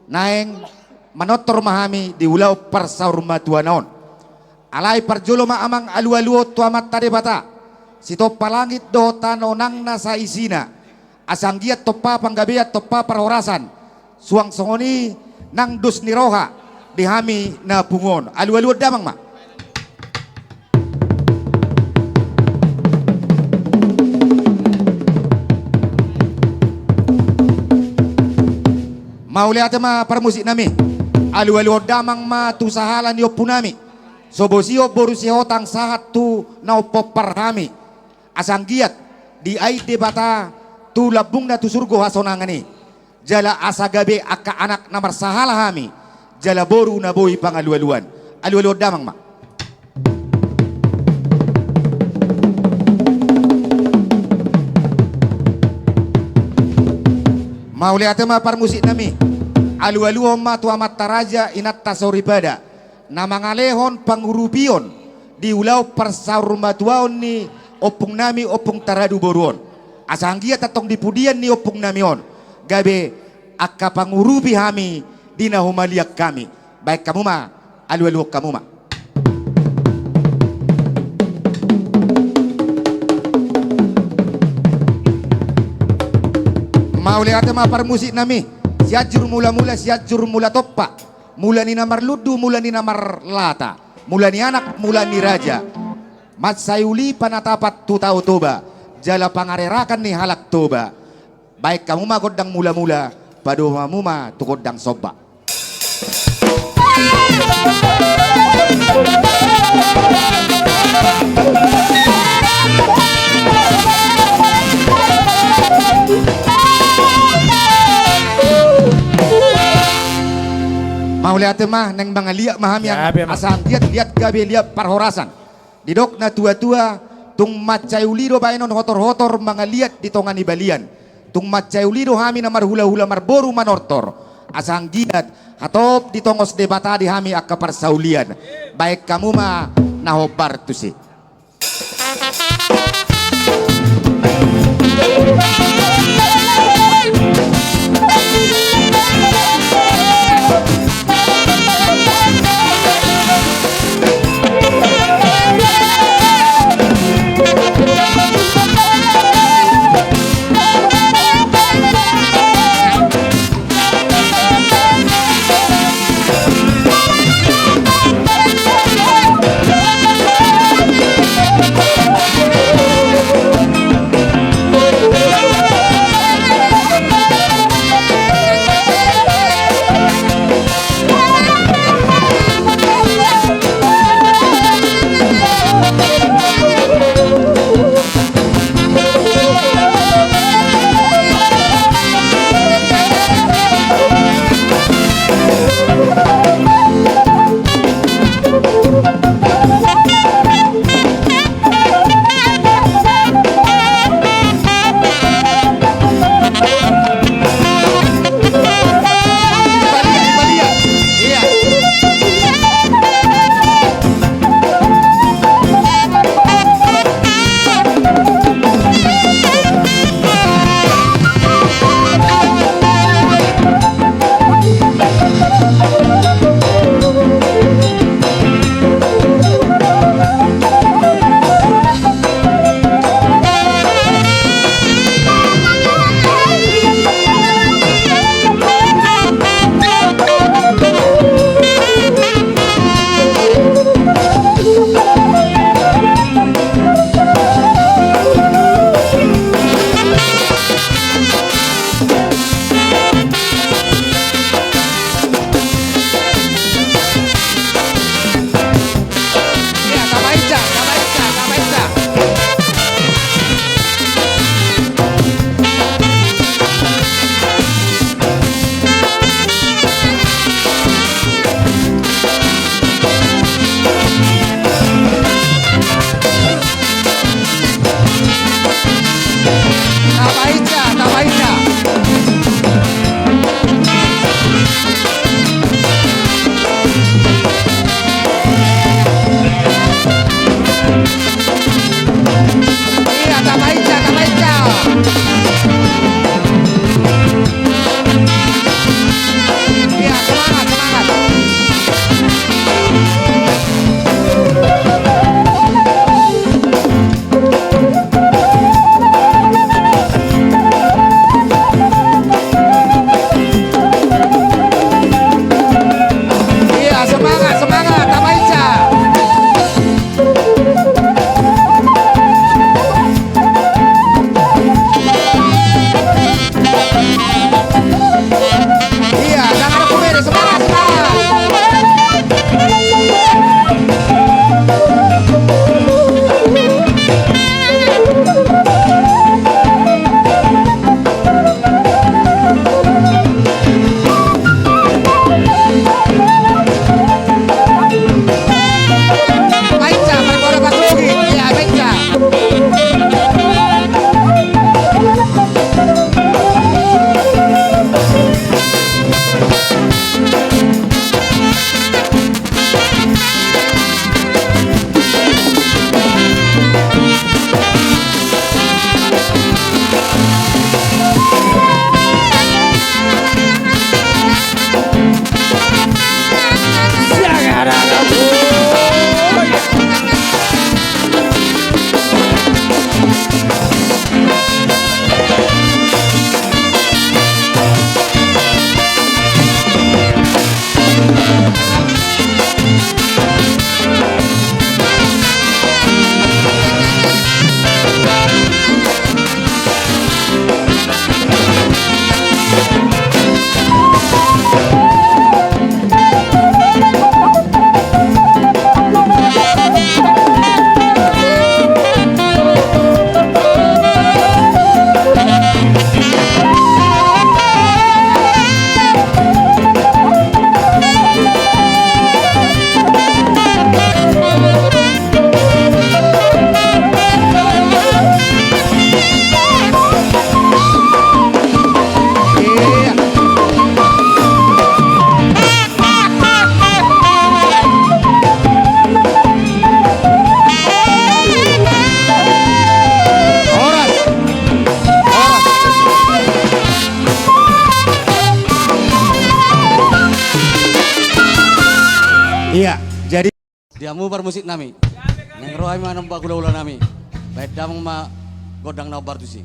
naeng manotor mahami di ulau persaurma tuanaon alai parjolo ma amang alu-aluo tuamat tade bata sito palangit do tanonang nasa isina asanggiat topa panggabiat topa parhorasan suang songoni nang dus niroha dihami na pungon alu-aluo damang ma mauliate ma permusik nami alu-aluo damang ma tu sahalan yo punami sobosio borusio tang sahat tu naupo parhami asanggiat di aide bata tu labung na tu surgo hasonangani jala asagabe aka anak namar sahala hami jala boru na boy pangalu-aluan alu-aluo damang ma mauliate ma parmusik nami alu-aluo ma tu amat taraja inat tasoribada na mangalehon pangurupion di ulau persaurmatuaon ni opung nami opung taradu boruon asanggia tatong dipudian ni opung namion gabe akka pangurupi hami dina humaliak kami baik kamu ma alu-aluo kamu ma mauliate ma parmusik nami siajur mula-mula siajur mula toppa mula ni namar ludu mula ni namar lata mula ni anak mula ni raja mat sayuli panatapat tu tau toba jala pangarerakan ni halak toba baik kamu ma godang mula-mula padu mamu ma tu godang soba mau lihat mah neng mga liak maham yang asang lihat gabe lihat parhorasan didok na tua-tua tung macayulido bainon hotor-hotor mga liat di tongan ibalian tung macayulido hami namar hula-hula marboru manortor asang giat hatop di tongos debata di hami akka parsaulian baik kamu mah nahobar tu si Iya, jadi Diamu musik nami. Neng roai ma namba gula nami. Baik damang ma godang na bartusi.